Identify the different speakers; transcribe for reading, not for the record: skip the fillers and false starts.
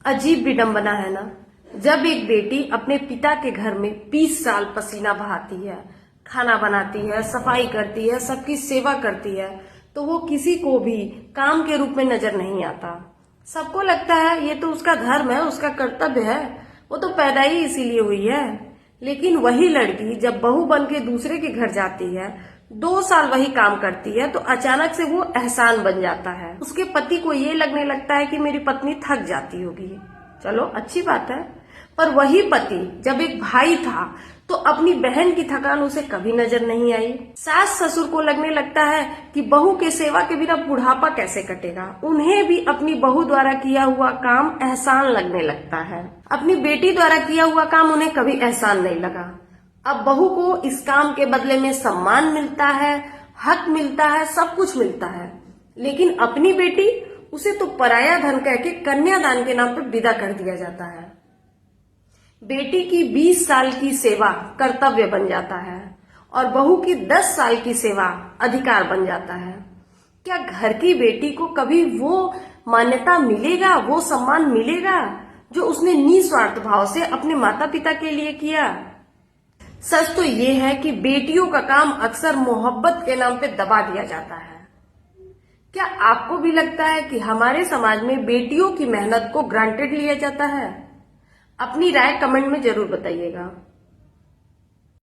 Speaker 1: अजीब विडंबना है ना, जब एक बेटी अपने पिता के घर में 20 साल पसीना बहाती है, खाना बनाती है, सफाई करती है, सबकी सेवा करती है, तो वो किसी को भी काम के रूप में नजर नहीं आता। सबको लगता है ये तो उसका धर्म है, उसका कर्तव्य है, वो तो पैदा ही इसीलिए हुई है। लेकिन वही लड़की जब बहू बन के दूसरे के घर जाती है, 2 साल वही काम करती है, तो अचानक से वो एहसान बन जाता है। उसके पति को ये लगने लगता है कि मेरी पत्नी थक जाती होगी। चलो अच्छी बात है, पर वही पति जब एक भाई था तो अपनी बहन की थकान उसे कभी नजर नहीं आई। सास ससुर को लगने लगता है कि बहू के सेवा के बिना बुढ़ापा कैसे कटेगा। उन्हें भी अपनी बहू द्वारा किया हुआ काम एहसान लगने लगता है। अपनी बेटी द्वारा किया हुआ काम उन्हें कभी एहसान नहीं लगा। अब बहू को इस काम के बदले में सम्मान मिलता है, हक मिलता है, सब कुछ मिलता है, लेकिन अपनी बेटी, उसे तो पराया धन कह के कन्यादान के नाम पर विदा कर दिया जाता है। बेटी की 20 साल की सेवा कर्तव्य बन जाता है और बहू की 10 साल की सेवा अधिकार बन जाता है। क्या घर की बेटी को कभी वो मान्यता मिलेगा, वो सम्मान मिलेगा जो उसने निस्वार्थ भाव से अपने माता पिता के लिए किया? सच तो ये है कि बेटियों का काम अक्सर मोहब्बत के नाम पे दबा दिया जाता है। क्या आपको भी लगता है कि हमारे समाज में बेटियों की मेहनत को ग्रांटेड लिया जाता है? अपनी राय कमेंट में जरूर बताइएगा।